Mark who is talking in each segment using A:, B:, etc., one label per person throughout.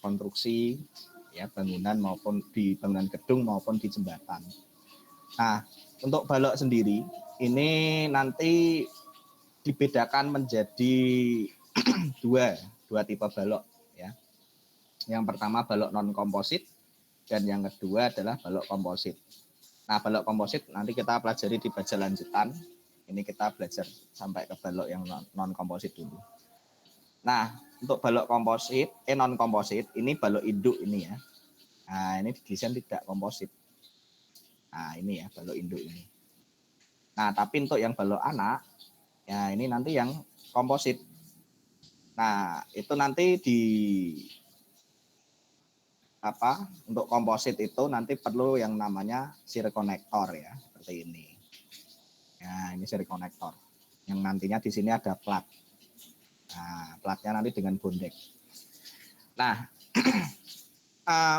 A: konstruksi ya bangunan maupun di bangunan gedung maupun di jembatan. Nah, untuk balok sendiri ini nanti dibedakan menjadi dua tipe balok ya. Yang pertama balok non komposit dan yang kedua adalah balok komposit. Nah, balok komposit nanti kita pelajari di baja lanjutan. Ini kita belajar sampai ke balok yang non komposit dulu. Nah, untuk balok komposit, non komposit, ini balok induk ini ya. Nah, ini didesain tidak komposit. Nah, ini ya balok induk ini. Nah, tapi untuk yang balok anak, ya ini nanti yang komposit. Nah, itu nanti di untuk komposit itu nanti perlu yang namanya siri konektor ya, seperti ini. Ya, ini siri konektor. Yang nantinya di sini ada plat. Nah, platnya nanti dengan bondek. Nah,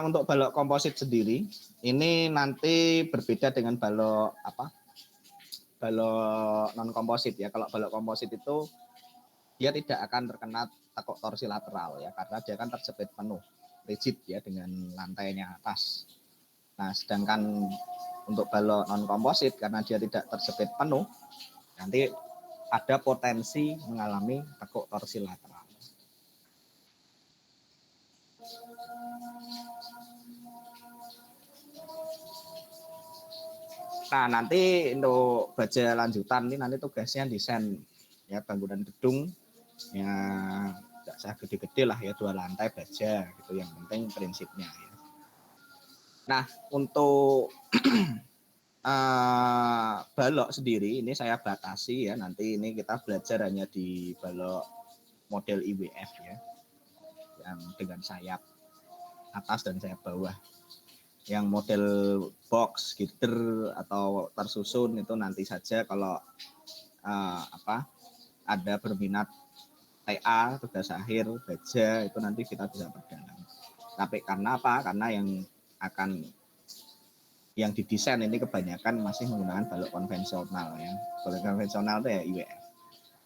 A: untuk balok komposit sendiri ini nanti berbeda dengan balok balok non komposit ya. Kalau balok komposit itu dia tidak akan terkena tekuk torsi lateral ya, karena dia akan terjepit penuh, rigid ya dengan lantainya atas. Nah, sedangkan untuk balok non komposit karena dia tidak terjepit penuh, nanti ada potensi mengalami tekuk torsi lateral. Nah, nanti untuk baja lanjutan ini nanti tugasnya desain ya bangunan gedung ya, tidak usah gede-gede lah ya, 2 lantai baja gitu, yang penting prinsipnya ya. Nah, untuk balok sendiri ini saya batasi ya, nanti ini kita belajar hanya di balok model IWF ya, yang dengan sayap atas dan sayap bawah. Yang model box, gider atau tersusun itu nanti saja kalau ada berminat TA, tugas akhir, baja itu nanti kita bisa perdalam. Tapi karena apa? Karena yang didesain ini kebanyakan masih menggunakan balok konvensional ya. Balok konvensional itu ya IWF.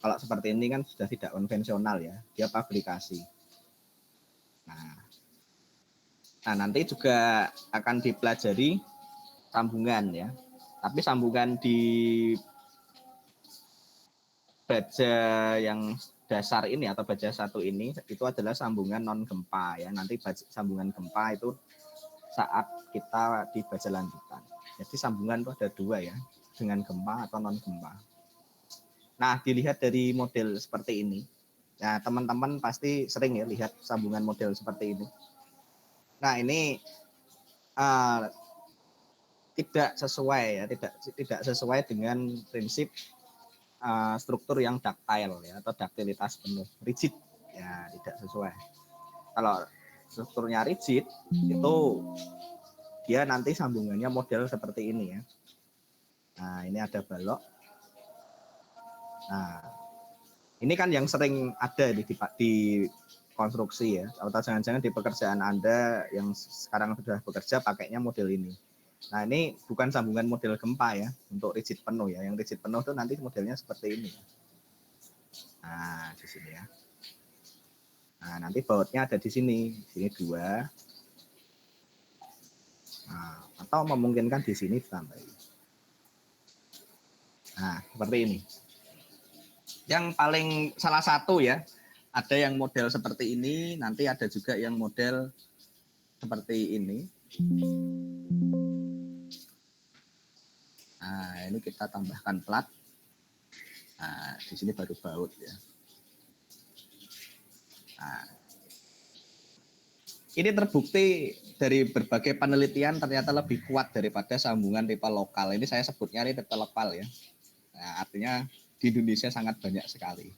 A: Kalau seperti ini kan sudah tidak konvensional ya, dia pabrikasi. Nah, nanti juga akan dipelajari sambungan ya. Tapi sambungan di baja yang dasar ini atau baja satu ini itu adalah sambungan non gempa ya. Nanti sambungan gempa itu saat kita di baja lanjutan. Jadi sambungan itu ada 2 ya, dengan gempa atau non gempa. Nah, dilihat dari model seperti ini. Ya, teman-teman pasti sering ya lihat sambungan model seperti ini. Nah, ini tidak sesuai ya, tidak sesuai dengan prinsip struktur yang ductile ya, atau ductilitas penuh, rigid ya, tidak sesuai. Kalau strukturnya rigid itu dia nanti sambungannya model seperti ini ya. Nah, ini ada balok. Nah, ini kan yang sering ada di konstruksi ya, atau jangan-jangan di pekerjaan Anda yang sekarang sudah bekerja pakainya model ini. Nah, ini bukan sambungan model gempa ya, untuk rigid penuh ya. Yang rigid penuh itu nanti modelnya seperti ini. Nah, di sini ya. Nah, nanti bautnya ada di sini 2. Nah, atau memungkinkan di sini ditambahin. Nah, seperti ini. Yang paling salah satu ya, ada yang model seperti ini, nanti ada juga yang model seperti ini. Nah, ini kita tambahkan plat. Nah, di sini baru baut ya. Nah, ini terbukti dari berbagai penelitian ternyata lebih kuat daripada sambungan tipe lokal. Ini saya sebutnya ini tipe lokal ya. Nah, artinya di Indonesia sangat banyak sekali.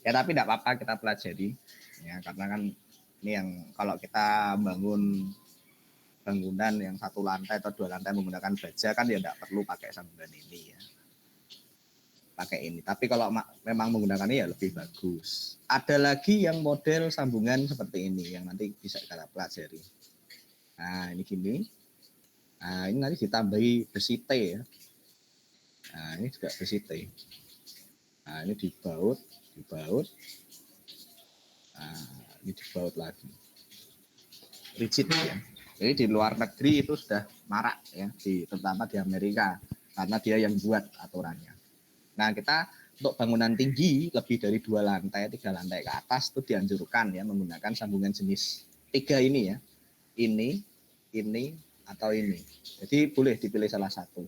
A: Ya, tapi tidak apa-apa, kita pelajari. Ya, karena kan ini yang kalau kita bangun bangunan yang 1 lantai atau 2 lantai menggunakan baja kan ya tidak perlu pakai sambungan ini ya. Pakai ini. Tapi kalau memang menggunakan ini ya lebih bagus. Ada lagi yang model sambungan seperti ini yang nanti bisa kita pelajari. Nah, ini gini. Nah, ini nanti ditambahi besi T ya. Nah, ini juga besi T. Nah, ini dibaut. Nah, ini dibaut lagi. rigid ya. Jadi di luar negeri itu sudah marak ya, terutama di Amerika karena dia yang buat aturannya. Nah kita untuk bangunan tinggi lebih dari 2 lantai, 3 lantai ke atas itu dianjurkan ya menggunakan sambungan jenis 3 ini ya, ini, atau ini. Jadi boleh dipilih salah satu.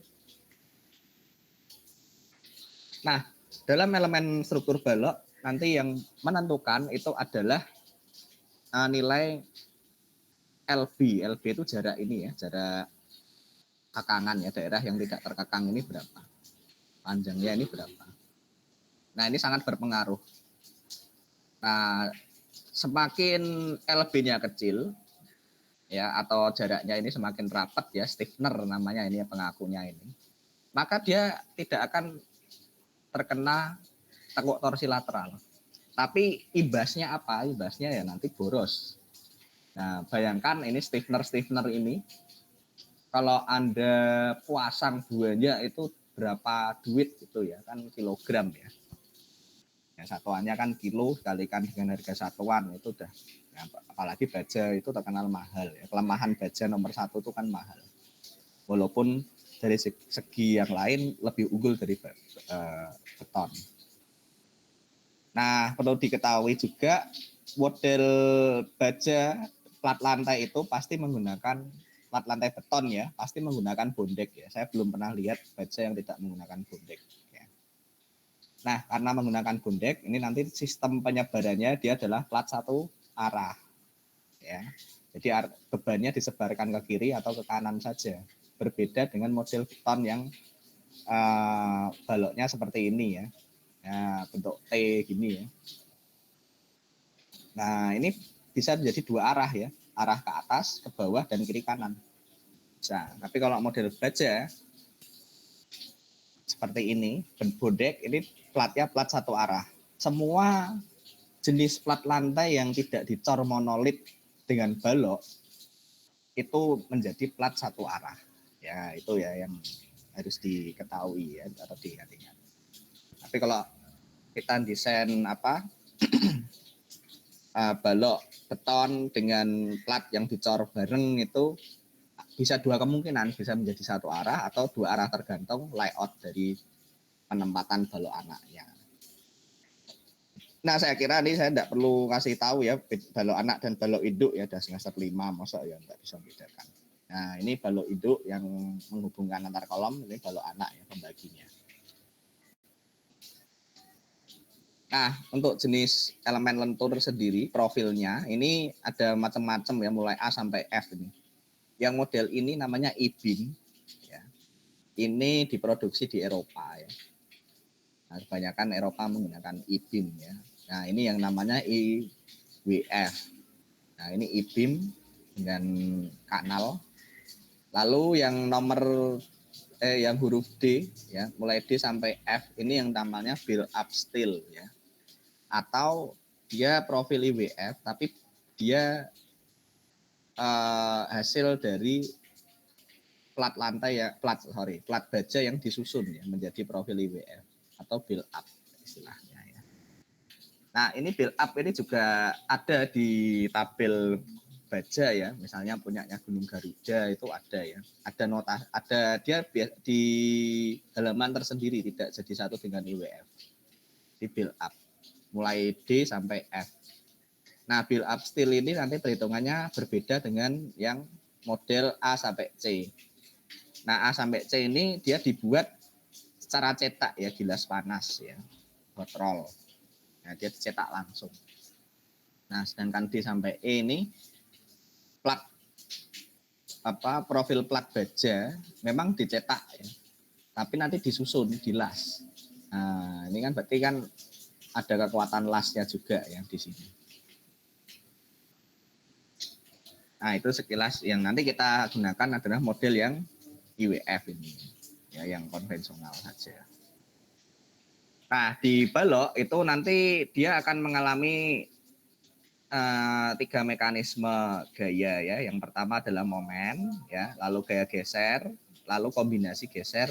A: Nah dalam elemen struktur balok nanti yang menentukan itu adalah nilai LB. LB itu jarak ini ya, jarak kekangan ya, daerah yang tidak terkekang ini berapa, panjangnya ini berapa. Nah ini sangat berpengaruh. Nah semakin LB-nya kecil ya atau jaraknya ini semakin rapat ya, stiffener namanya ini ya pengakunya ini, maka dia tidak akan terkena tekuk torsi lateral. Tapi imbasnya apa? Imbasnya ya nanti boros. Nah bayangkan ini stiffener ini kalau Anda pasang buahnya itu berapa duit gitu ya, kan kilogram ya. Ya satuannya kan kilo kalikan dengan harga satuan itu udah ya, apalagi baja itu terkenal mahal ya. Kelemahan baja nomor 1 itu kan mahal. Walaupun dari segi yang lain lebih unggul dari beton. Nah, perlu diketahui juga model baja plat lantai itu pasti menggunakan plat lantai beton ya, pasti menggunakan bondek ya. Saya belum pernah lihat baja yang tidak menggunakan bondek. Ya. Nah, karena menggunakan bondek, ini nanti sistem penyebarannya dia adalah plat satu arah. Ya. Jadi bebannya disebarkan ke kiri atau ke kanan saja. Berbeda dengan model beton yang baloknya seperti ini ya. Ya, bentuk T gini ya. Nah, ini bisa menjadi 2 arah ya. Arah ke atas, ke bawah, dan kiri kanan. Bisa. Tapi kalau model baja seperti ini, bondek ini platnya plat satu arah. Semua jenis plat lantai yang tidak dicor monolit dengan balok itu menjadi plat satu arah. Ya, itu ya yang harus diketahui ya atau diingat-ingat. Tapi kalau kita desain balok beton dengan plat yang dicor bareng itu bisa 2 kemungkinan, bisa menjadi satu arah atau 2 arah tergantung layout dari penempatan balok anaknya. Nah saya kira ini saya tidak perlu kasih tahu ya balok anak dan balok induk ya, udah semester 5 masa ya nggak bisa membedakan. Nah ini balok induk yang menghubungkan antar kolom, ini balok anak ya pembaginya. Nah untuk jenis elemen lentur sendiri profilnya ini ada macam-macam ya, mulai A sampai F ini. Yang model ini namanya E-beam ya. Ini diproduksi di Eropa ya. Nah, kebanyakan Eropa menggunakan E-beam ya. Nah, ini yang namanya IWF. Nah, ini E-beam dengan kanal. Lalu yang yang huruf D ya, mulai D sampai F ini yang namanya build up steel ya. Atau dia profil IWF tapi dia hasil dari plat lantai ya, plat baja yang disusun ya menjadi profil IWF atau build up istilahnya ya. Nah, ini build up ini juga ada di tabel baja ya, misalnya punyanya Gunung Garuda itu ada ya. Ada dia di halaman tersendiri, tidak jadi satu dengan IWF. Di build up mulai D sampai F. Nah, build up steel ini nanti perhitungannya berbeda dengan yang model A sampai C. Nah, A sampai C ini dia dibuat secara cetak ya, gilas panas ya, hot roll. Nah, dia dicetak langsung. Nah, sedangkan D sampai E ini plat profil plat baja memang dicetak ya, tapi nanti disusun, dilas. Nah, ini kan berarti kan ada kekuatan lasnya juga ya di sini. Nah, itu sekilas yang nanti kita gunakan adalah model yang IWF ini, ya yang konvensional saja. Nah, di balok itu nanti dia akan mengalami 3 mekanisme gaya ya. Yang pertama adalah momen ya, lalu gaya geser, lalu kombinasi geser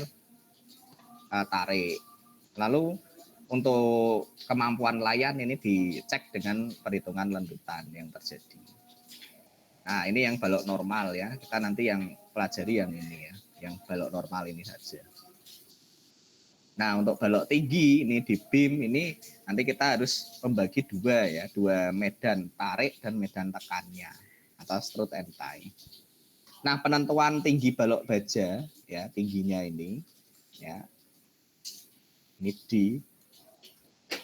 A: tarik. Lalu untuk kemampuan layan ini dicek dengan perhitungan lendutan yang terjadi. Nah, ini yang balok normal ya. Kita nanti yang pelajari yang ini ya, yang balok normal ini saja. Nah, untuk balok tinggi ini di BIM ini nanti kita harus membagi dua ya, dua medan tarik dan medan tekannya atau strut and tie. Nah, penentuan tinggi balok baja ya, tingginya ini ya.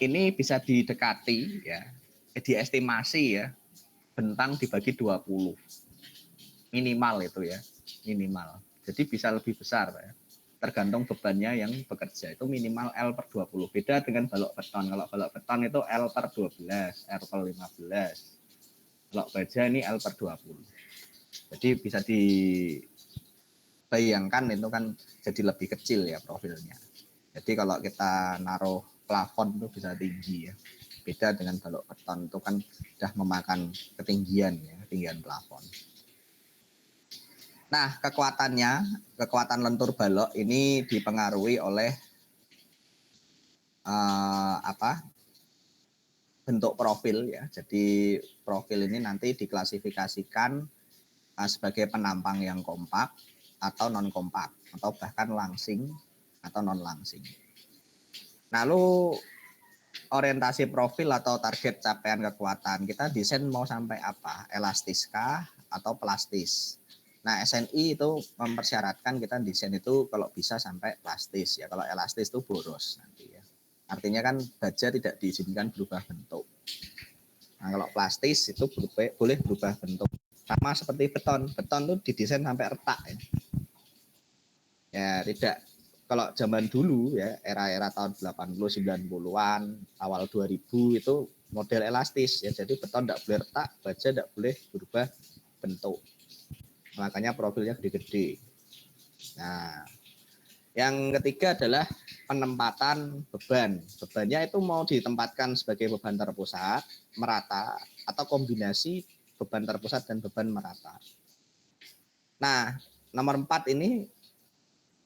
A: Ini bisa didekati ya, diestimasi ya, bentang dibagi 20. Minimal itu ya, minimal. Jadi bisa lebih besar ya. Tergantung bebannya yang bekerja, itu minimal L per 20. Beda dengan balok beton. Kalau balok beton itu L per 12, R per 15. Balok baja ini L per 20. Jadi bisa dibayangkan itu kan jadi lebih kecil ya profilnya. Jadi kalau kita naruh plafon itu bisa tinggi ya. Beda dengan balok beton itu kan sudah memakan ketinggian ya, ketinggian plafon. Nah, kekuatan lentur balok ini dipengaruhi oleh bentuk profil ya. Jadi profil ini nanti diklasifikasikan sebagai penampang yang kompak atau non kompak atau bahkan langsing atau non langsing. Lalu orientasi profil atau target capaian kekuatan, kita desain mau sampai apa? Elastiskah atau plastis? Nah, SNI itu mempersyaratkan kita desain itu kalau bisa sampai plastis ya. Kalau elastis itu boros nanti ya. Artinya kan baja tidak diizinkan berubah bentuk. Nah, kalau plastis itu boleh berubah bentuk. Sama seperti beton. Beton itu didesain sampai retak ya. Ya, tidak. Kalau zaman dulu ya, era-era tahun 80 90-an, awal 2000 itu model elastis ya. Jadi beton tidak boleh retak, baja tidak boleh berubah bentuk. Makanya profilnya gede-gede. Nah, yang ketiga adalah penempatan beban. Bebannya itu mau ditempatkan sebagai beban terpusat, merata, atau kombinasi beban terpusat dan beban merata. Nah, nomor 4 ini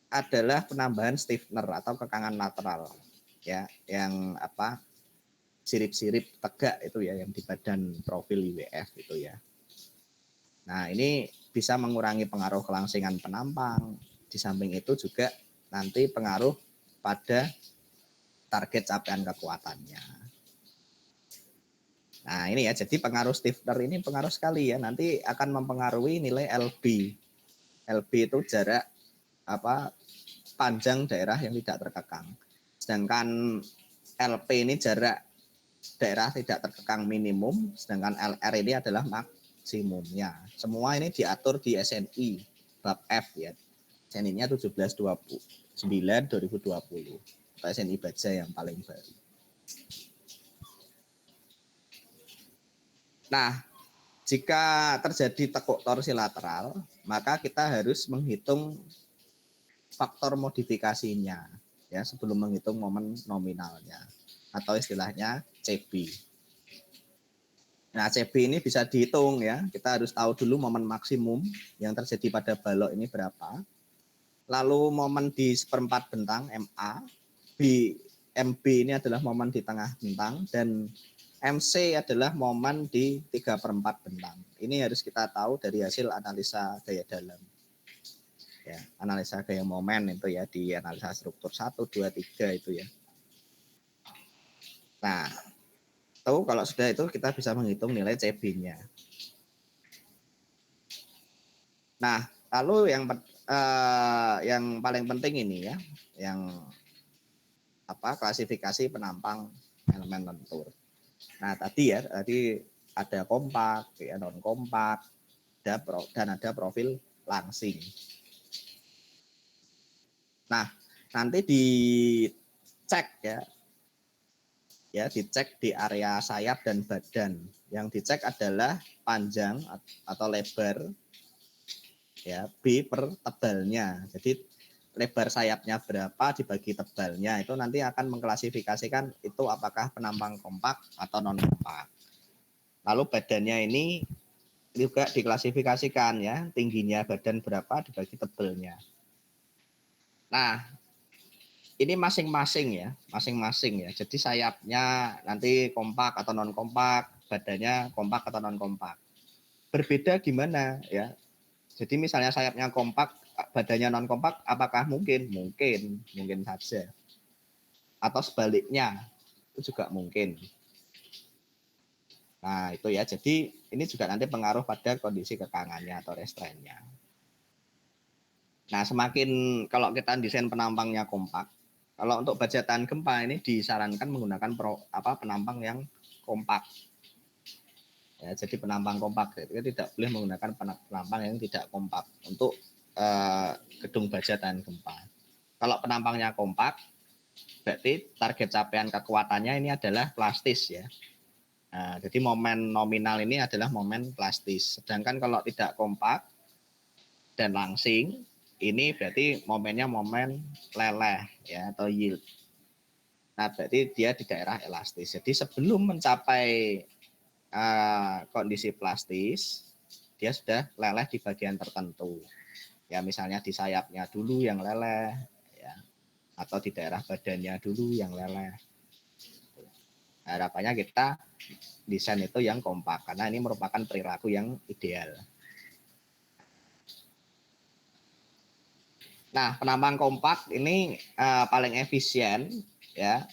A: adalah penambahan stiffener atau kekangan lateral. Ya, yang sirip-sirip tegak itu ya, yang di badan profil IWF itu ya. Nah, ini bisa mengurangi pengaruh kelangsingan penampang. Di samping itu juga nanti pengaruh pada target capaian kekuatannya. Nah, ini ya, jadi pengaruh stiffener ini pengaruh sekali ya. Nanti akan mempengaruhi nilai LB. LB itu jarak panjang daerah yang tidak terkekang. Sedangkan LP ini jarak daerah tidak terkekang minimum, sedangkan LR ini adalah maksimumnya. Semua ini diatur di SNI bab F ya. SNI-nya 1729 2020. Atau SNI baja yang paling baru. Nah, jika terjadi tekuk torsi lateral, maka kita harus menghitung faktor modifikasinya ya sebelum menghitung momen nominalnya atau istilahnya CB. Nah, CB ini bisa dihitung ya. Kita harus tahu dulu momen maksimum yang terjadi pada balok ini berapa. Lalu momen di seperempat bentang MA, MB ini adalah momen di tengah bentang, dan MC adalah momen di 3/4 bentang. Ini harus kita tahu dari hasil analisa gaya dalam. Ya, analisa gaya momen itu ya di analisa struktur 1, 2, 3 itu ya. Nah, tahu kalau sudah itu kita bisa menghitung nilai CB-nya. Nah, lalu yang paling penting ini ya, yang klasifikasi penampang elemen lentur. Nah, tadi ada kompak, ya, non kompak, dan ada profil langsing. Nah, nanti dicek ya dicek di area sayap dan badan. Yang dicek adalah panjang atau lebar ya B per tebalnya. Jadi lebar sayapnya berapa dibagi tebalnya, itu nanti akan mengklasifikasikan itu apakah penampang kompak atau non kompak. Lalu badannya ini juga diklasifikasikan ya, tingginya badan berapa dibagi tebalnya. Nah, ini masing-masing ya. Jadi sayapnya nanti kompak atau non kompak, badannya kompak atau non kompak. berbeda gimana ya? Jadi misalnya sayapnya kompak, badannya non kompak, apakah mungkin? Mungkin saja. Atau sebaliknya, itu juga mungkin. Nah itu ya, jadi ini juga nanti pengaruh pada kondisi kekangannya atau restrainnya. Nah semakin kalau kita desain penampangnya kompak, kalau untuk baja tahan gempa ini disarankan menggunakan penampang yang kompak. Ya, jadi penampang kompak, itu tidak boleh menggunakan penampang yang tidak kompak untuk gedung baja tahan gempa. Kalau penampangnya kompak, berarti target capaian kekuatannya ini adalah plastis ya. Nah, jadi momen nominal ini adalah momen plastis. Sedangkan kalau tidak kompak dan langsing, ini berarti momennya momen leleh ya atau yield. Nah, berarti dia di daerah elastis. Jadi sebelum mencapai kondisi plastis, dia sudah leleh di bagian tertentu. Ya misalnya di sayapnya dulu yang leleh, ya, atau di daerah badannya dulu yang leleh. Harapannya kita desain itu yang kompak karena ini merupakan perilaku yang ideal. Nah, penampang kompak ini paling efisien ya,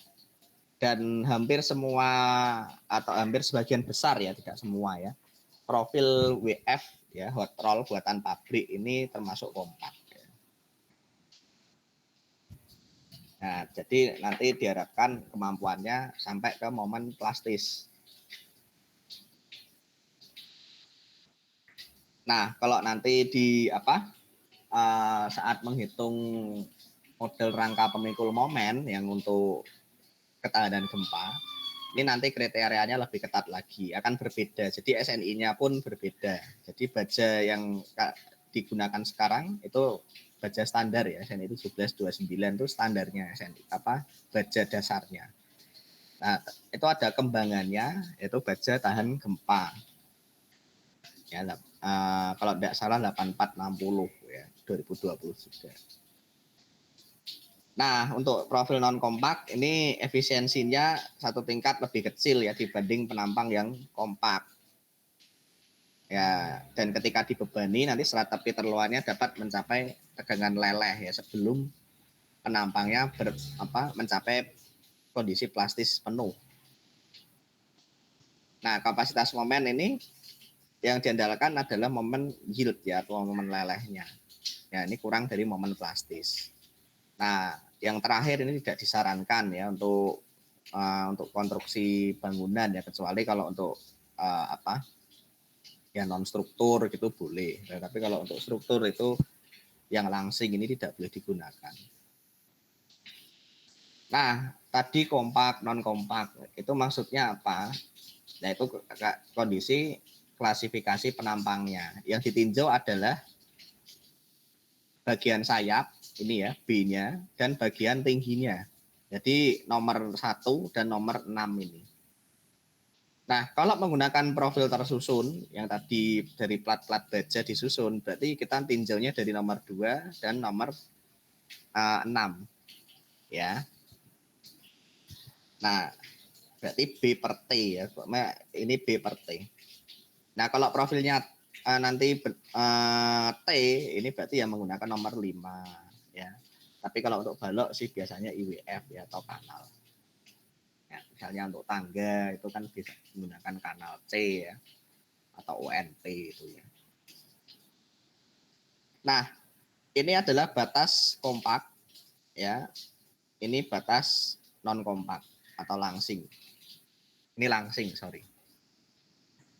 A: dan hampir semua atau hampir sebagian besar ya, tidak semua ya, profil WF ya, hot roll buatan pabrik ini termasuk kompak. Nah, jadi nanti diharapkan kemampuannya sampai ke momen plastis. Nah, kalau nanti di saat menghitung model rangka pemikul momen yang untuk ketahanan gempa, ini nanti kriterianya lebih ketat lagi, akan berbeda. Jadi SNI-nya pun berbeda. Jadi baja yang digunakan sekarang itu baja standar ya, SNI itu 1729 itu standarnya SNI, baja dasarnya. Nah, itu ada kembangannya, yaitu baja tahan gempa. Ya, kalau tidak salah 8460 ya, 2020 juga. Nah, untuk profil non kompak ini efisiensinya satu tingkat lebih kecil ya dibanding penampang yang kompak. Ya, dan ketika dibebani nanti serat tepi terluarnya dapat mencapai tegangan leleh ya sebelum penampangnya mencapai kondisi plastis penuh. Nah, kapasitas momen ini yang diandalkan adalah momen yield ya atau momen lelehnya. Ya, ini kurang dari momen plastis. Nah, yang terakhir ini tidak disarankan ya untuk konstruksi bangunan ya, kecuali kalau untuk ya non struktur gitu boleh. Nah, tapi kalau untuk struktur itu yang langsing ini tidak boleh digunakan. Nah, tadi kompak non kompak itu maksudnya apa? Nah, itu kondisi klasifikasi penampangnya. Yang ditinjau adalah bagian sayap ini ya, B-nya, dan bagian tingginya. Jadi nomor 1 dan nomor 6 ini. Nah, kalau menggunakan profil tersusun yang tadi dari plat-plat baja disusun, berarti kita tinjaunya dari nomor 2 dan nomor 6 ya. Nah, berarti B per T ya. Ini B per T. Nah, kalau profilnya nanti T ini berarti yang menggunakan nomor 5 ya. Tapi kalau untuk balok sih biasanya IWF ya atau kanal. Ya, misalnya untuk tangga itu kan bisa menggunakan kanal C ya atau UNT itu ya. Nah, ini adalah batas kompak ya. Ini batas non kompak atau langsing. Ini langsing, sorry.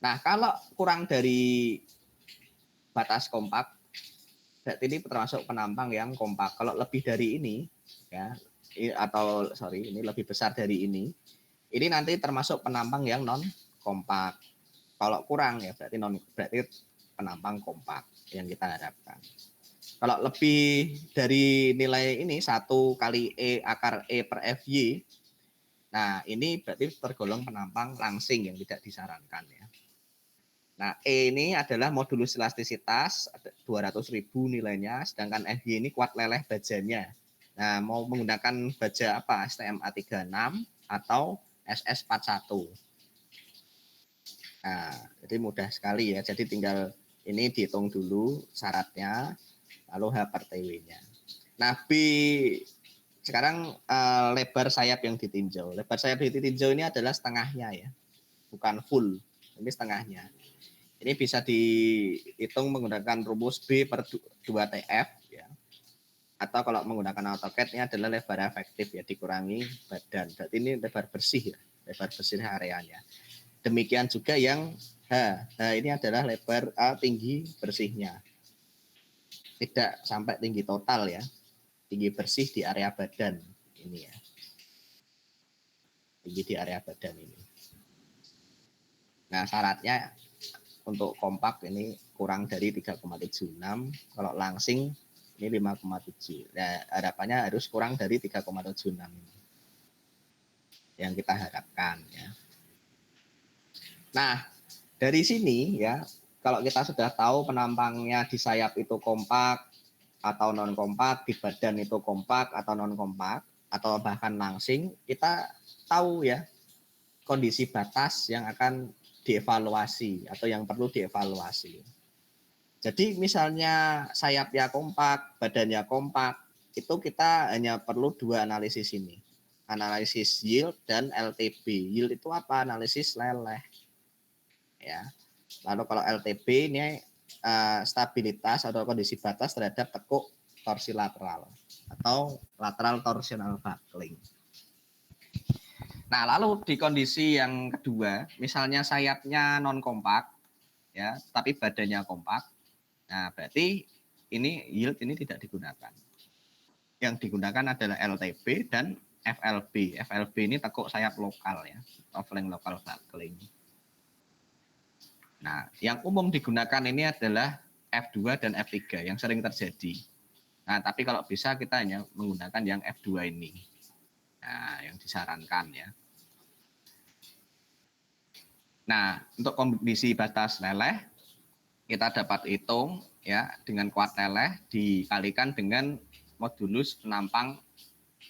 A: Nah, kalau kurang dari batas kompak, berarti ini termasuk penampang yang kompak. Kalau lebih dari ini, ya, atau sorry, ini lebih besar dari ini nanti termasuk penampang yang non kompak. Kalau kurang ya berarti penampang kompak yang kita harapkan. Kalau lebih dari nilai ini 1 kali E akar E per FY, nah ini berarti tergolong penampang langsing yang tidak disarankan ya. Nah, E ini adalah modulus elastisitas 200.000 nilainya, sedangkan FY ini kuat leleh bajanya. Nah, mau menggunakan baja apa? STMA 36 atau SS41. Nah, jadi mudah sekali ya. Jadi tinggal ini dihitung dulu syaratnya, lalu H per TW-nya. Nah, B sekarang lebar sayap yang ditinjau. Lebar sayap yang ditinjau ini adalah setengahnya ya, bukan full. Ini setengahnya. Ini bisa dihitung menggunakan rumus B per 2TF ya. Atau kalau menggunakan AutoCAD ini adalah lebar efektif ya, dikurangi badan. Berarti ini lebar bersih ya, lebar bersih areanya. Demikian juga yang H. H ini adalah lebar tinggi bersihnya. Tidak sampai tinggi total ya. Tinggi bersih di area badan ini ya. Tinggi di area badan ini. Nah, syaratnya untuk kompak ini kurang dari 3,76. Kalau langsing ini 5,7. Nah, harapannya harus kurang dari 3,76 ini. Yang kita harapkan ya. Nah, dari sini ya, kalau kita sudah tahu penampangnya di sayap itu kompak atau non kompak, di badan itu kompak atau non kompak, atau bahkan langsing, kita tahu ya kondisi batas yang akan dievaluasi atau yang perlu dievaluasi. Jadi misalnya sayapnya kompak, badannya kompak, itu kita hanya perlu dua analisis ini. Analisis yield dan LTB. Yield itu apa? Analisis leleh. Ya. Lalu kalau LTB ini stabilitas atau kondisi batas terhadap tekuk torsi lateral atau lateral torsional buckling. Nah, lalu di kondisi yang kedua, misalnya sayapnya non kompak ya, tapi badannya kompak. Nah, berarti ini yield ini tidak digunakan. Yang digunakan adalah LTB dan FLB. FLB ini tekuk sayap lokal ya, offering local buckling. Nah, yang umum digunakan ini adalah F2 dan F3 yang sering terjadi. Nah, tapi kalau bisa kita hanya menggunakan yang F2 ini. Nah, yang disarankan ya. Nah, untuk kondisi batas leleh kita dapat hitung ya dengan kuat leleh dikalikan dengan modulus penampang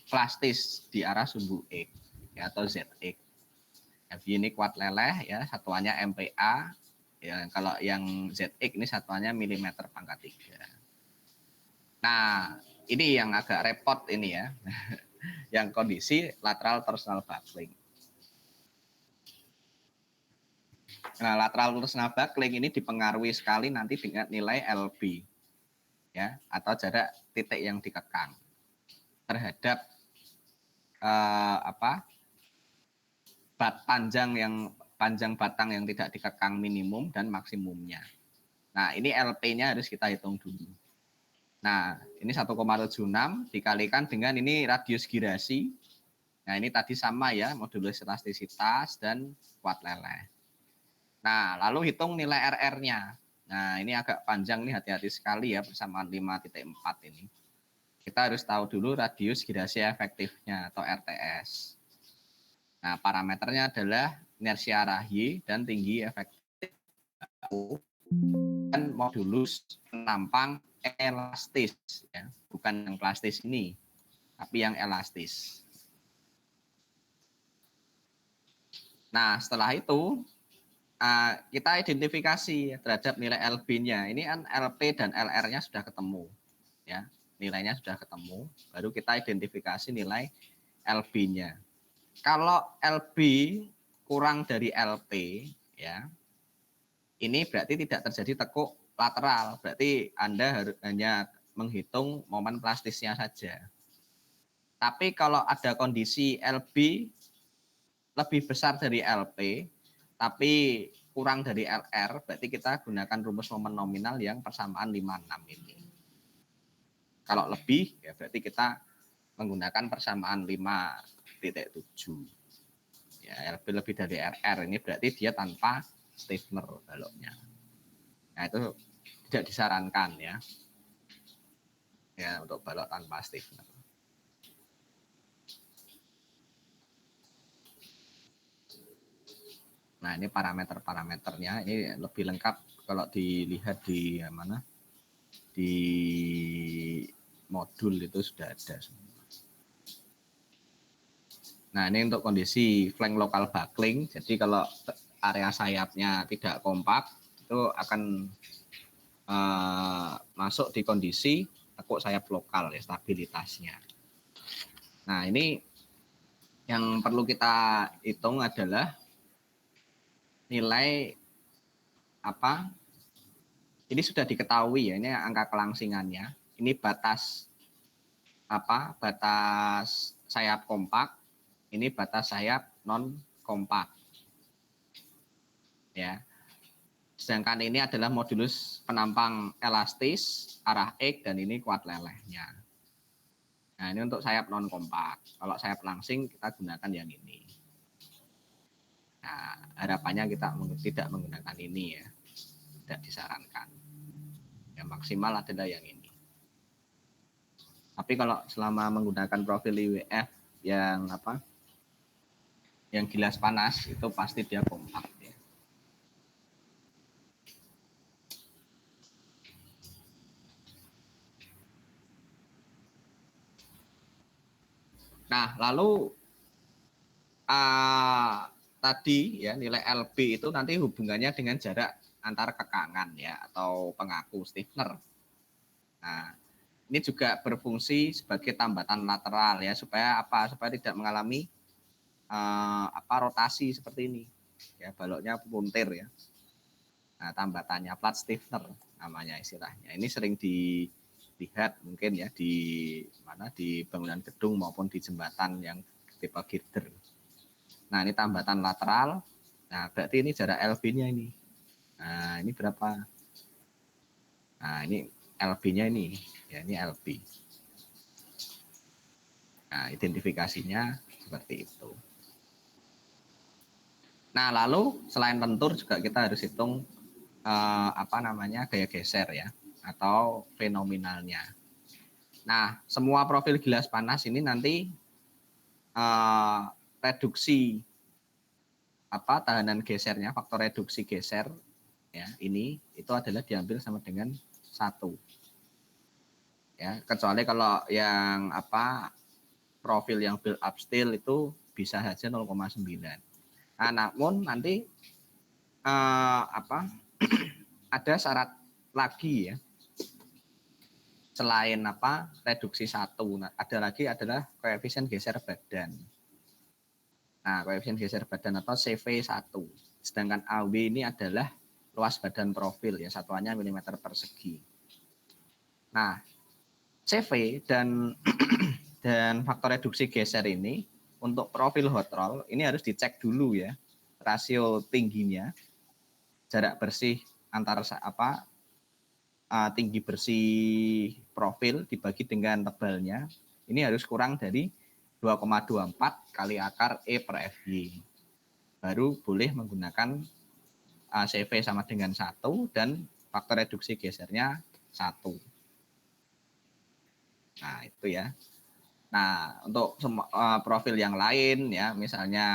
A: plastis di arah sumbu X ya, atau ZX. F ini kuat leleh ya, satuannya MPa. Ya, kalau yang ZX ini satuannya milimeter pangkat 3. Nah, ini yang agak repot ini ya. Yang kondisi lateral torsional buckling. Nah, lateral torsional buckling ini dipengaruhi sekali nanti dengan nilai LB ya, atau jarak titik yang dikekang terhadap panjang batang yang tidak dikekang minimum dan maksimumnya. Nah, ini LP-nya harus kita hitung dulu. Nah, ini 1,76 dikalikan dengan ini radius girasi. Nah, ini tadi sama ya, modulus elastisitas dan kuat leleh. Nah, lalu hitung nilai RR-nya. Nah, ini agak panjang nih, hati-hati sekali ya persamaan 5.4 ini. Kita harus tahu dulu radius girasi efektifnya atau RTS. Nah, parameternya adalah inersia arah Y dan tinggi efektif dan modulus penampang elastis ya, bukan yang plastis ini, tapi yang elastis. Nah, setelah itu kita identifikasi terhadap nilai LB-nya. Ini kan LP dan LR-nya sudah ketemu ya. Nilainya sudah ketemu, baru kita identifikasi nilai LB-nya. Kalau LB kurang dari LP ya, ini berarti tidak terjadi tekuk lateral. Berarti Anda hanya menghitung momen plastisnya saja. Tapi kalau ada kondisi LB lebih besar dari LP, tapi kurang dari LR, berarti kita gunakan rumus momen nominal yang persamaan 56 ini. Kalau lebih, ya berarti kita menggunakan persamaan 5.7. Ya, lebih dari RR ini berarti dia tanpa stiffener baloknya. Nah, itu tidak disarankan ya. Ya, untuk balok tanpa stiffener. Nah, ini parameter-parameternya ini lebih lengkap kalau dilihat di mana? Di modul itu sudah ada semua. Nah, ini untuk kondisi flank local buckling. Jadi kalau area sayapnya tidak kompak, itu akan masuk di kondisi tekuk sayap lokal ya, stabilitasnya. Nah, ini yang perlu kita hitung adalah nilai apa? Ini sudah diketahui ya, ini angka kelangsingannya. Ini batas apa? Batas sayap kompak, ini batas sayap non kompak. Ya. Sedangkan ini adalah modulus penampang elastis, arah X, dan ini kuat lelehnya. Nah, ini untuk sayap non kompak. Kalau sayap langsing kita gunakan yang ini. Nah, harapannya kita tidak menggunakan ini ya. Tidak disarankan. Yang maksimal adalah yang ini. Tapi kalau selama menggunakan profil IWF yang apa? Yang gilas panas itu pasti dia kompak ya. Nah, lalu tadi ya nilai LB itu nanti hubungannya dengan jarak antar kekangan ya atau pengaku stiffener. Nah, ini juga berfungsi sebagai tambatan lateral ya supaya apa? Supaya tidak mengalami rotasi seperti ini. Ya, baloknya puntir ya. Nah, tambatannya flat stiffener namanya istilahnya. Ini sering dilihat mungkin ya di bangunan gedung maupun di jembatan yang tipe girder. Nah, ini tambatan lateral. Nah, berarti ini jarak LB-nya ini. Nah, ini berapa? Nah, ini LB-nya ini. Ya, ini LB. Nah, identifikasinya seperti itu. Nah, lalu selain lentur juga kita harus hitung gaya geser ya atau fenomenalnya. Nah, semua profil gilas panas ini nanti reduksi tahanan gesernya, faktor reduksi geser ya ini itu adalah diambil sama dengan 1. Ya, kecuali kalau yang profil yang build up steel itu bisa saja 0,9. Nah, namun nanti ada syarat lagi ya. Selain reduksi 1, ada lagi adalah koefisien geser badan. Nah, koefisien geser badan atau CV1. Sedangkan AW ini adalah luas badan profil ya, satuannya milimeter persegi. Nah, CV dan faktor reduksi geser ini untuk profil hot roll ini harus dicek dulu ya, rasio tingginya, jarak bersih antara tinggi bersih profil dibagi dengan tebalnya ini harus kurang dari 2,24 kali akar E per FY. Baru boleh menggunakan CV sama dengan 1 dan faktor reduksi gesernya 1. Nah, itu ya. Nah, untuk profil yang lain ya, misalnya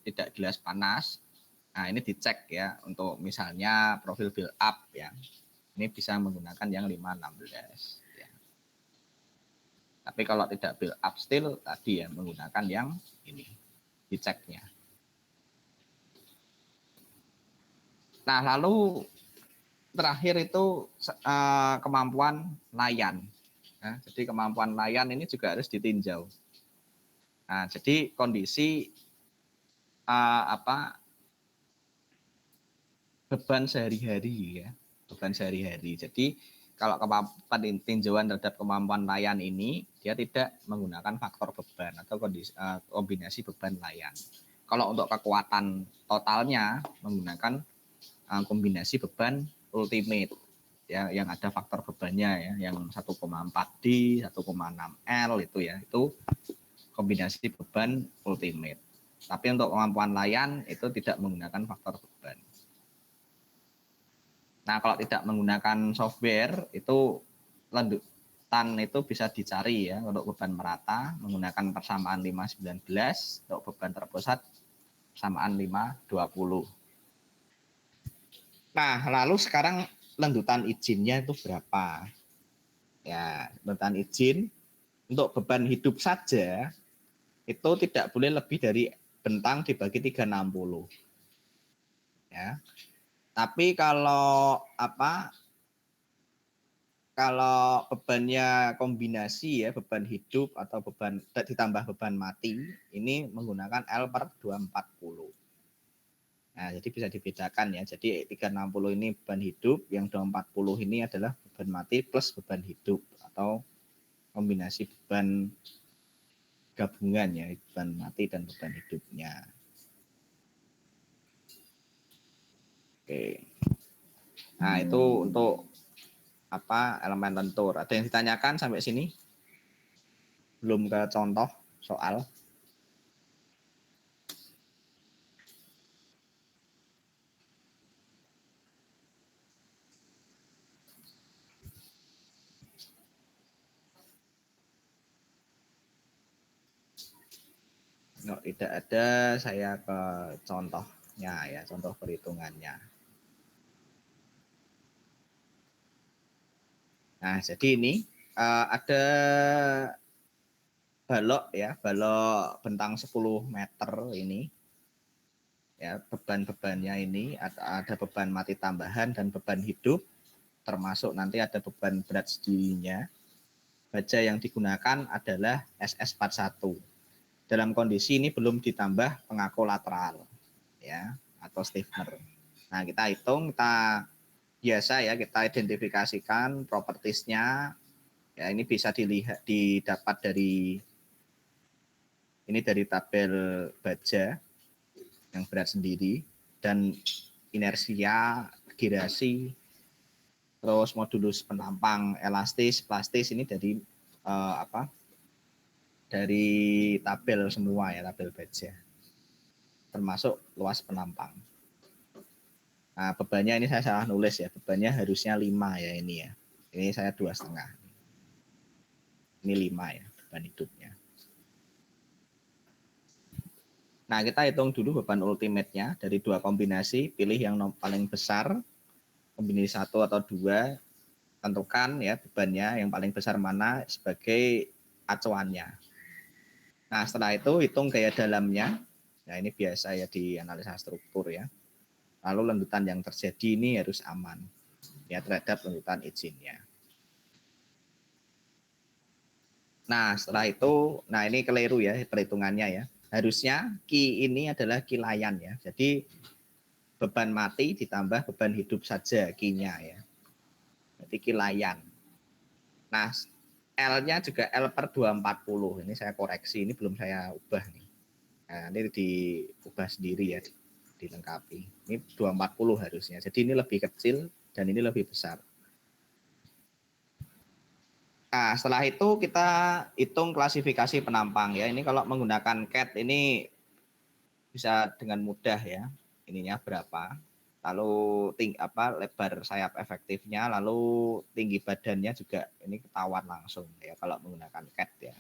A: tidak gilas panas, nah ini dicek ya untuk misalnya profil build up ya. Ini bisa menggunakan yang 516 ya. Tapi kalau tidak build up steel tadi ya menggunakan yang ini diceknya. Nah, lalu terakhir itu kemampuan layan. Nah, jadi kemampuan layan ini juga harus ditinjau. Nah, jadi kondisi beban sehari-hari ya, beban sehari-hari. Jadi kalau kemampuan tinjauan terhadap kemampuan layan ini dia tidak menggunakan faktor beban atau kombinasi beban layan. Kalau untuk kekuatan totalnya menggunakan kombinasi beban ultimate ya yang ada faktor bebannya ya yang 1,4 D, 1,6 L itu ya. Itu kombinasi beban ultimate. Tapi untuk kemampuan layan itu tidak menggunakan faktor beban. Nah, kalau tidak menggunakan software itu lanjutan itu bisa dicari ya untuk beban merata menggunakan persamaan 519, untuk beban terpusat persamaan 520. Nah, lalu sekarang lanjutan izinnya itu berapa? Ya, lanjutan izin untuk beban hidup saja itu tidak boleh lebih dari bentang dibagi 360. ya. Tapi kalau kalau bebannya kombinasi ya, beban hidup atau beban ditambah beban mati, ini menggunakan L per 240. Nah, jadi bisa dibedakan ya. Jadi 360 ini beban hidup, yang 240 ini adalah beban mati plus beban hidup atau kombinasi beban gabungan ya, beban mati dan beban hidupnya. Oke. Nah, itu untuk elemen lentur. Ada yang ditanyakan sampai sini? Belum ke contoh soal. No, tidak ada, saya ke contohnya ya, contoh perhitungannya. Nah, jadi ini ada balok ya, balok bentang 10 meter ini. Ya, beban-bebannya ini ada beban mati tambahan dan beban hidup, termasuk nanti ada beban berat sendirinya. Baja yang digunakan adalah SS41. Dalam kondisi ini belum ditambah pengaku lateral ya, atau stiffener. Nah, kita hitung, kita biasa ya, kita identifikasikan propertiesnya. Ya, ini bisa didapat dari ini dari tabel baja yang berat sendiri dan inersia, girasi, terus modulus penampang, elastis, plastis ini dari dari tabel semua ya, tabel baja, termasuk luas penampang. Nah, bebannya ini saya salah nulis ya, bebannya harusnya 5 ya ini ya. Ini saya 2,5. Ini 5 ya beban hidupnya. Nah, kita hitung dulu beban ultimate-nya dari dua kombinasi, pilih yang paling besar, kombinasi 1 atau 2, tentukan ya bebannya yang paling besar mana sebagai acuannya. Nah, setelah itu hitung gaya dalamnya. Nah, ini biasa ya di analisa struktur ya. Lalu lendutan yang terjadi ini harus aman ya terhadap lendutan izinnya. Nah, setelah itu, nah ini keliru ya perhitungannya ya. Harusnya Ki ini adalah kilayan ya. Jadi beban mati ditambah beban hidup saja Ki-nya ya. Berarti kilayan. Nah, L-nya juga L per 240. Ini saya koreksi, ini belum saya ubah nih. Nah, ini diubah sendiri ya, dilengkapi. Ini 240 harusnya. Jadi ini lebih kecil dan ini lebih besar. Nah, setelah itu kita hitung klasifikasi penampang ya. Ini kalau menggunakan CAT ini bisa dengan mudah ya. Ininya berapa? Lalu lebar sayap efektifnya, lalu tinggi badannya juga ini ketahuan langsung ya kalau menggunakan CAT ya.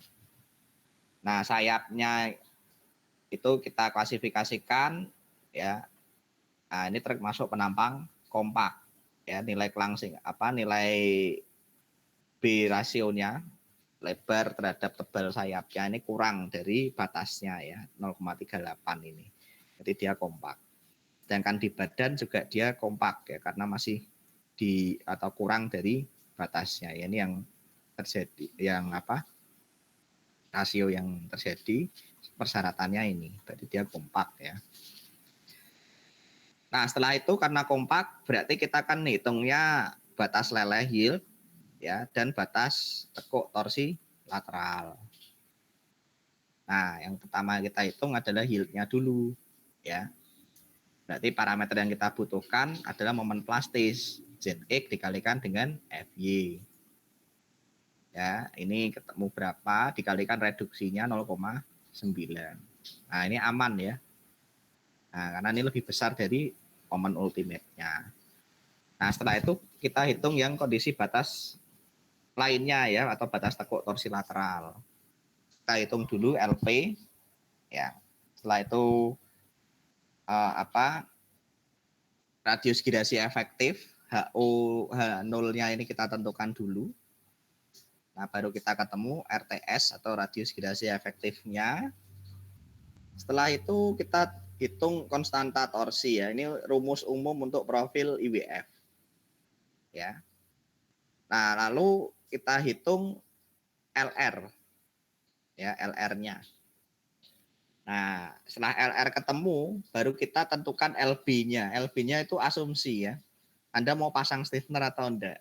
A: Nah, sayapnya itu kita klasifikasikan ya. Nah, ini termasuk penampang kompak ya, nilai kelangsing nilai B rasionya lebar terhadap tebal sayapnya ini kurang dari batasnya ya 0,38 ini. Jadi dia kompak. Sedangkan di badan juga dia kompak ya karena masih atau kurang dari batasnya. Ya, ini yang terjadi yang rasio yang terjadi persyaratannya ini. Berarti dia kompak ya. Nah, setelah itu karena kompak berarti kita kan hitungnya batas leleh yield ya dan batas tekuk torsi lateral. Nah, yang pertama kita hitung adalah yieldnya dulu ya. Berarti parameter yang kita butuhkan adalah momen plastis ZX dikalikan dengan FY. Ya, ini ketemu berapa dikalikan reduksinya 0,9. Nah, ini aman ya. Nah, karena ini lebih besar dari momen ultimate-nya. Nah, setelah itu kita hitung yang kondisi batas lainnya ya atau batas tekuk torsi lateral. Kita hitung dulu LP ya. Setelah itu radius girasi efektif H0-nya ini kita tentukan dulu. Nah, baru kita ketemu RTS atau radius girasi efektifnya. Setelah itu kita hitung konstanta torsi ya. Ini rumus umum untuk profil IWF. Ya. Nah, lalu kita hitung LR. Ya, LR-nya. Nah, setelah LR ketemu, baru kita tentukan LB-nya. LB-nya itu asumsi ya. Anda mau pasang stiffener atau enggak.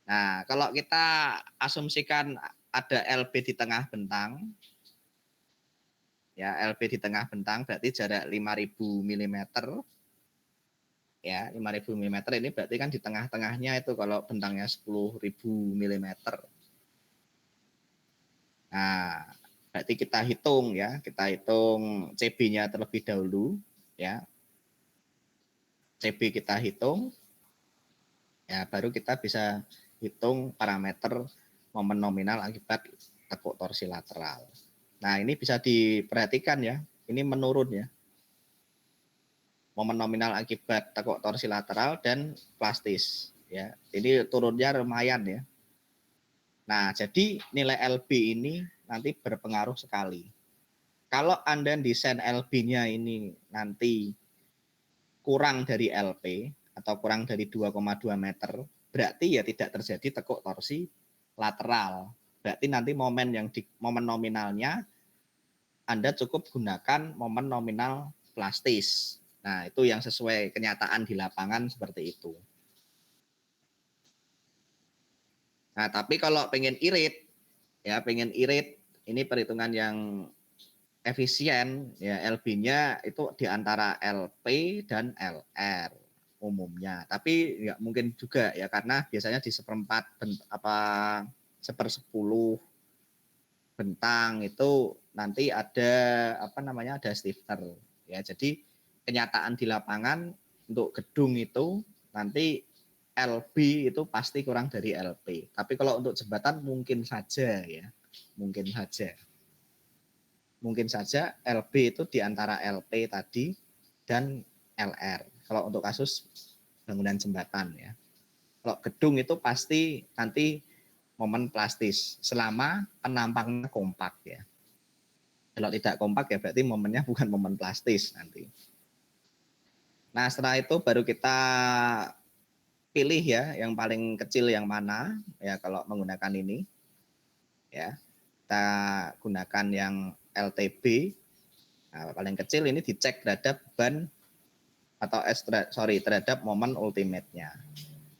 A: Nah, kalau kita asumsikan ada LB di tengah bentang, ya LB di tengah bentang berarti jarak 5000 mm. Ya, 5000 mm ini berarti kan di tengah-tengahnya itu kalau bentangnya 10.000 mm. Nah, berarti kita hitung ya, kita hitung CB-nya terlebih dahulu ya. CB kita hitung ya, baru kita bisa hitung parameter momen nominal akibat tekuk torsi lateral. Nah, ini bisa diperhatikan ya, ini menurun ya. Momen nominal akibat tekuk torsi lateral dan plastis ya. Ini turunnya lumayan ya. Nah, jadi nilai LB ini nanti berpengaruh sekali. Kalau Anda desain LB-nya ini nanti kurang dari LP atau kurang dari 2,2 meter, berarti ya tidak terjadi tekuk torsi lateral. Berarti nanti momen nominalnya Anda cukup gunakan momen nominal plastis. Nah, itu yang sesuai kenyataan di lapangan seperti itu. Nah, tapi kalau pengen irit, ya pengen irit, ini perhitungan yang efisien, ya LB-nya itu di antara LP dan LR umumnya. Tapi nggak mungkin juga ya karena biasanya di seperempat sepersepuluh bentang itu nanti ada ada stiffener ya. Jadi kenyataan di lapangan untuk gedung itu nanti LB itu pasti kurang dari LP. Tapi kalau untuk jembatan mungkin saja ya, mungkin saja. Mungkin saja LB itu di antara LP tadi dan LR. Kalau untuk kasus bangunan jembatan ya. Kalau gedung itu pasti nanti momen plastis selama penampangnya kompak ya. Kalau tidak kompak ya berarti momennya bukan momen plastis nanti. Nah, setelah itu baru kita pilih ya yang paling kecil yang mana ya kalau menggunakan ini. Ya. Kita gunakan yang LTB. Nah, paling kecil ini dicek terhadap ban atau terhadap momen ultimate-nya.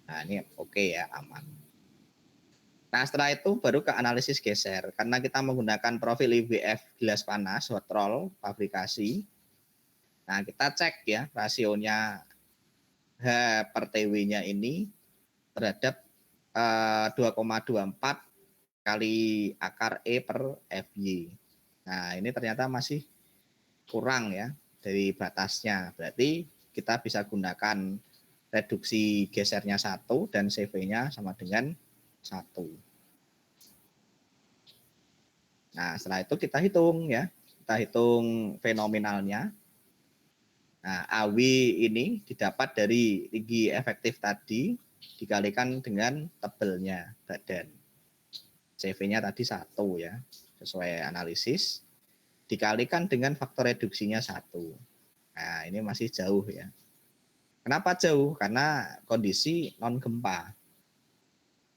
A: Nah, ini oke ya, aman. Nah, setelah itu baru ke analisis geser. Karena kita menggunakan profil IWF gelas panas, hot roll, fabrikasi. Nah, kita cek ya rasionya H per TW-nya ini terhadap 2,24 kali akar E per FY. Nah, ini ternyata masih kurang ya dari batasnya. Berarti kita bisa gunakan reduksi gesernya 1 dan CV-nya sama dengan 1. Nah, setelah itu kita hitung ya. Kita hitung fenomenalnya. Nah, AW ini didapat dari tinggi efektif tadi dikalikan dengan tebelnya badan. CV-nya tadi 1 ya, sesuai analisis. Dikalikan dengan faktor reduksinya 1. Nah, ini masih jauh ya. Kenapa jauh? Karena kondisi non gempa.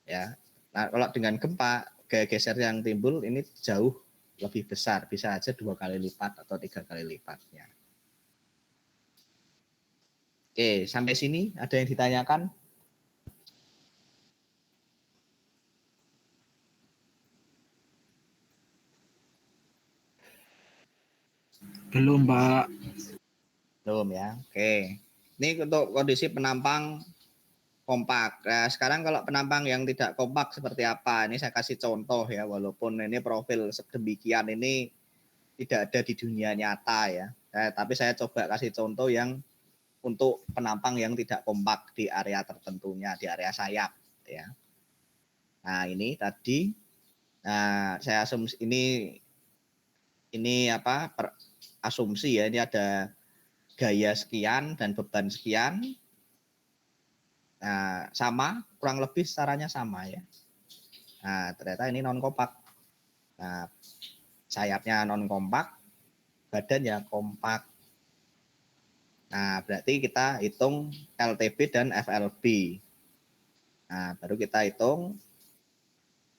A: Ya. Nah, kalau dengan gempa, gaya geser yang timbul ini jauh lebih besar, bisa aja 2 kali lipat atau 3 kali lipatnya. Oke, sampai sini ada yang ditanyakan?
B: Belum, Pak.
A: Belum ya. Oke. Ini untuk kondisi penampang kompak. Nah, sekarang kalau penampang yang tidak kompak seperti apa? Ini saya kasih contoh ya, walaupun ini profil sedemikian ini tidak ada di dunia nyata ya. Tapi saya coba kasih contoh yang untuk penampang yang tidak kompak di area tertentunya, di area sayap ya. Nah, ini tadi saya asumsi ini asumsi ya, ini ada gaya sekian dan beban sekian. Nah, sama, kurang lebih caranya sama ya. Nah, ternyata ini non kompak. Nah, sayapnya non kompak, badan ya kompak. Nah, berarti kita hitung LTB dan FLB. Nah, baru kita hitung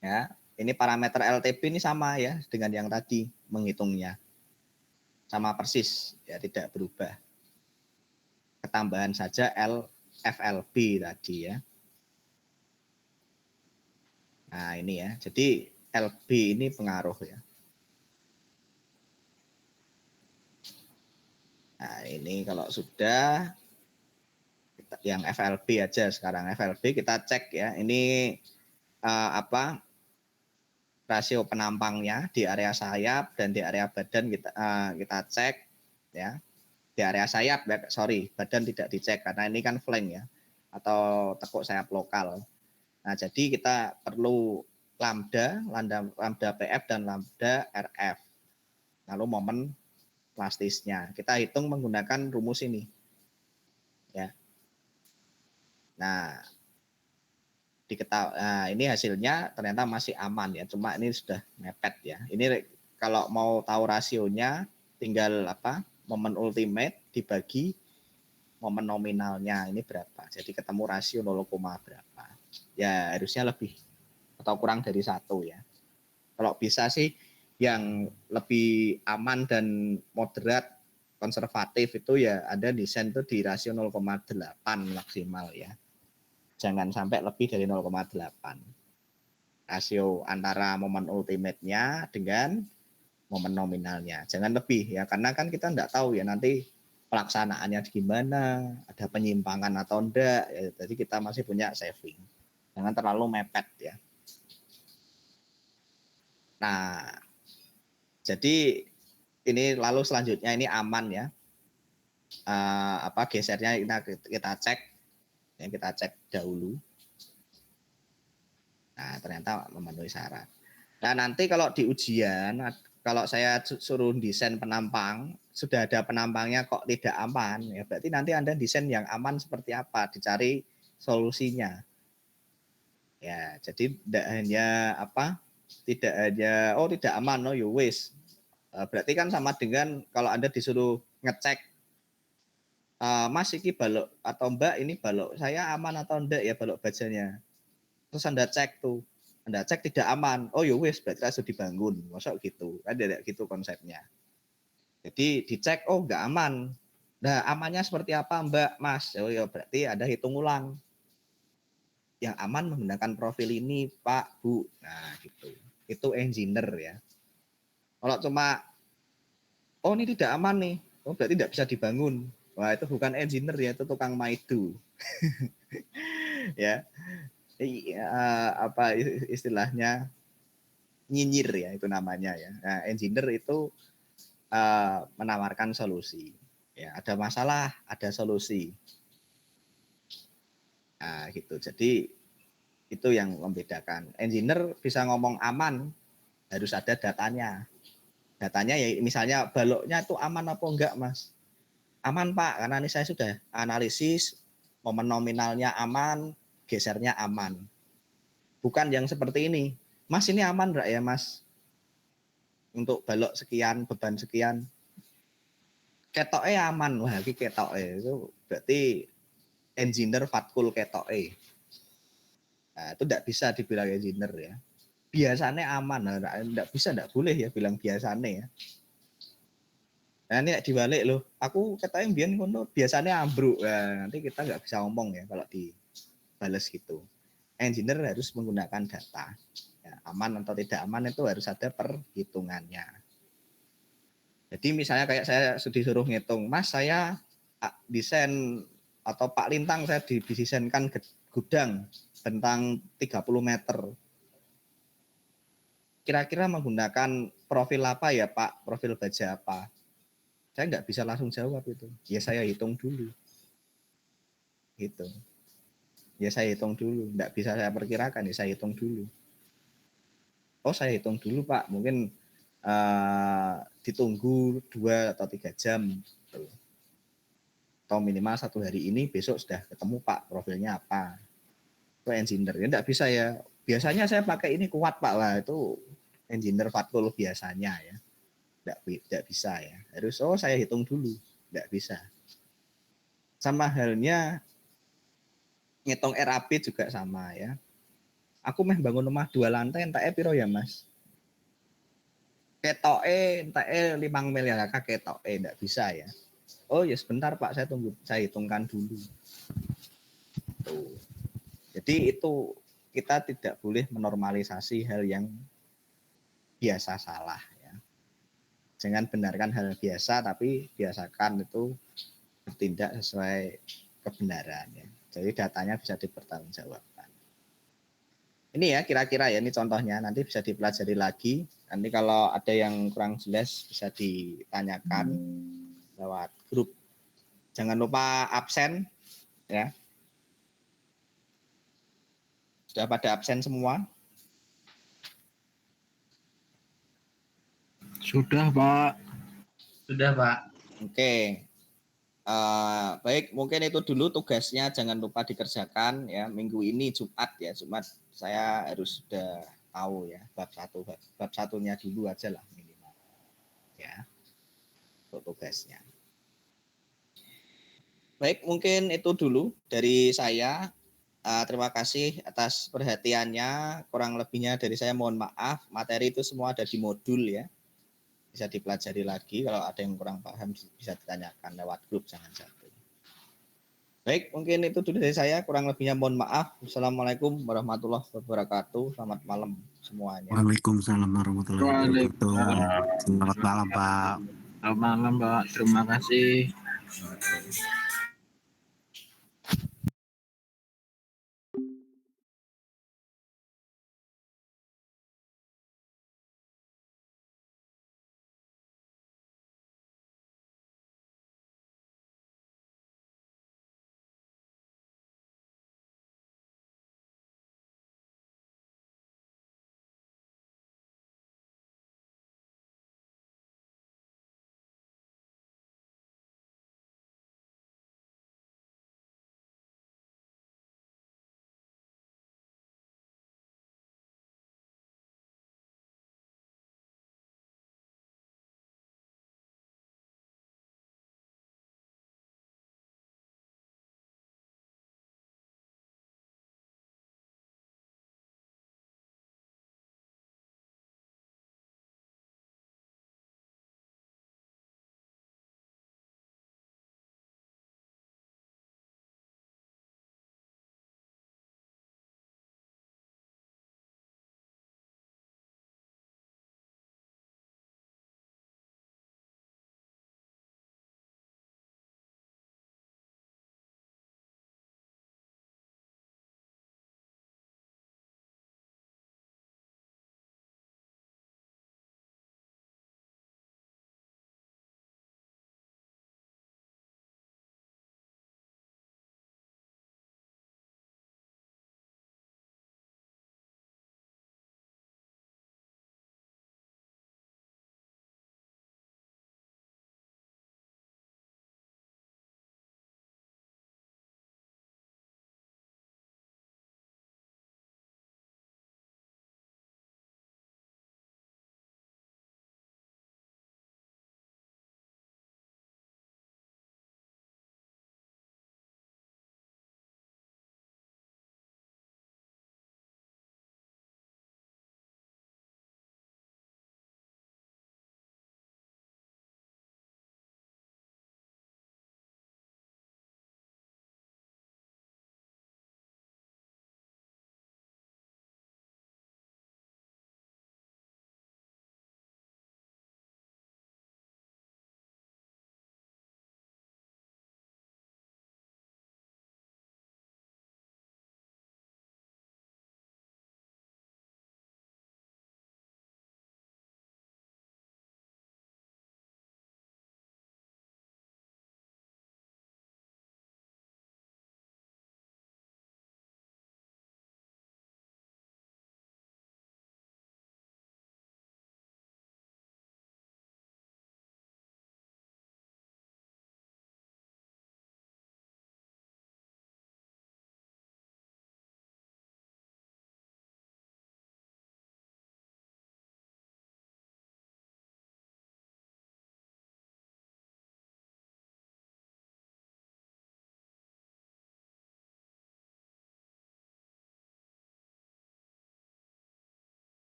A: ya. Ini parameter LTB ini sama ya dengan yang tadi menghitungnya. Sama persis ya, tidak berubah. Ketambahan saja FLB tadi ya. Nah, ini ya. Jadi LB ini pengaruh ya. Nah, ini kalau sudah yang FLB aja sekarang. FLB kita cek ya. Ini rasio penampangnya di area sayap dan di area badan kita cek ya. Di area sayap, sorry, badan tidak dicek karena ini kan flank ya atau tekuk sayap lokal. Nah, jadi kita perlu lambda PF dan lambda RF. Lalu momen plastisnya. Kita hitung menggunakan rumus ini. Ya. Nah, ini hasilnya ternyata masih aman ya, cuma ini sudah mepet ya. Ini kalau mau tahu rasionya tinggal momen ultimate dibagi momen nominalnya ini berapa. Jadi ketemu rasio 0, berapa. Ya harusnya lebih atau kurang dari 1 ya. Kalau bisa sih yang lebih aman dan moderat konservatif itu ya ada desain itu di rasio 0,8 maksimal ya. Jangan sampai lebih dari 0,8. Rasio antara momen ultimate-nya dengan momen nominalnya. Jangan lebih ya, karena kan kita enggak tahu ya nanti pelaksanaannya gimana, ada penyimpangan atau enggak. Ya, jadi kita masih punya saving. Jangan terlalu mepet ya. Nah, jadi ini lalu selanjutnya ini aman ya. Gesernya kita cek ya, kita cek dahulu. Nah, ternyata memenuhi syarat. Nah, nanti kalau di ujian, kalau saya suruh desain penampang, sudah ada penampangnya kok tidak aman, ya berarti nanti Anda desain yang aman seperti apa, dicari solusinya. Ya, jadi tidak hanya tidak hanya tidak aman, no you waste. Berarti kan sama dengan kalau Anda disuruh ngecek Mas iki balok atau Mbak ini balok saya aman atau enggak ya balok bajanya. Terus Anda cek tuh, Anda cek tidak aman, oh ya wis berarti harus dibangun, masuk gitu, kan tidak gitu konsepnya. Jadi dicek, oh nggak aman. Nah amannya seperti apa Mbak, Mas? Oh ya berarti ada hitung ulang. Yang aman menggunakan profil ini Pak, Bu. Nah gitu, itu engineer ya. Kalau cuma, oh ini tidak aman nih, oh berarti tidak bisa dibangun. Wah itu bukan engineer ya, itu tukang maidu. Ya, istilahnya nyinyir ya itu namanya ya. Nah, engineer itu menawarkan solusi. Ya, ada masalah, ada solusi. Nah, gitu. Jadi itu yang membedakan. Engineer bisa ngomong aman, harus ada datanya. Datanya ya misalnya baloknya itu aman apa enggak, Mas? Aman, Pak, karena ini saya sudah analisis, momen nominalnya aman, gesernya aman. Bukan yang seperti ini. Mas ini aman enggak ya, Mas? Untuk balok sekian, beban sekian. Ketoke aman, wah iki ketoke itu berarti engineer fatkul ketoke. Nah, itu tidak bisa dibilang engineer ya. Biasanya aman, enggak bisa, enggak boleh ya bilang biasanya ya. Nah ini dibalik loh, aku ketoke mbiyen ngono biasanya ambruk. Nah, nanti kita nggak bisa ngomong ya kalau dibales gitu. Engineer harus menggunakan data. Ya, aman atau tidak aman itu harus ada perhitungannya. Jadi misalnya kayak saya disuruh ngitung, Mas saya desain atau Pak Lintang saya didesainkan gudang bentang 30 meter. Kira-kira menggunakan profil apa ya Pak? Profil baja apa? Saya nggak bisa langsung jawab itu. Ya saya hitung dulu. Gitu. Ya saya hitung dulu. Nggak bisa saya perkirakan, ya saya hitung dulu. Oh saya hitung dulu Pak, mungkin ditunggu 2 atau 3 jam. Atau minimal 1 hari ini, besok sudah ketemu Pak profilnya apa. Itu engineer, ya enggak bisa ya. Biasanya saya pakai ini kuat Pak, lah itu engineer fatkul biasanya ya. Enggak bisa ya. Harus saya hitung dulu, enggak bisa. Sama halnya ngitung RAB juga sama ya. Aku meh bangun rumah 2 lantai entake piro ya Mas? Ketoke entake 5 miliar ketoke ndak bisa ya. Oh ya sebentar Pak, saya hitungkan dulu. Tuh. Jadi itu kita tidak boleh menormalisasi hal yang biasa salah ya. Jangan benarkan hal biasa tapi biasakan itu bertindak sesuai kebenaran ya. Jadi datanya bisa dipertanggungjawabkan. Ini ya kira-kira ya ini contohnya, nanti bisa dipelajari lagi. Nanti kalau ada yang kurang jelas bisa ditanyakan lewat grup. Jangan lupa absen ya. Sudah pada absen semua?
B: Sudah, Pak.
C: Sudah, Pak.
A: Oke. Baik, mungkin itu dulu tugasnya, jangan lupa dikerjakan ya. Minggu ini Jumat ya, Jumat saya harus sudah tahu ya bab satunya dulu aja lah minimal ya untuk tugasnya. Baik, mungkin itu dulu dari saya. Terima kasih atas perhatiannya. Kurang lebihnya dari saya mohon maaf. Materi itu semua ada di modul ya. Bisa dipelajari lagi. Kalau ada yang kurang paham bisa ditanyakan lewat grup, jangan sampai. Baik, mungkin itu dulu dari saya. Kurang lebihnya mohon maaf. Wassalamualaikum warahmatullahi wabarakatuh. Selamat malam semuanya.
D: Waalaikumsalam warahmatullahi wabarakatuh. Selamat malam, Pak.
B: Selamat malam, Pak. Terima kasih.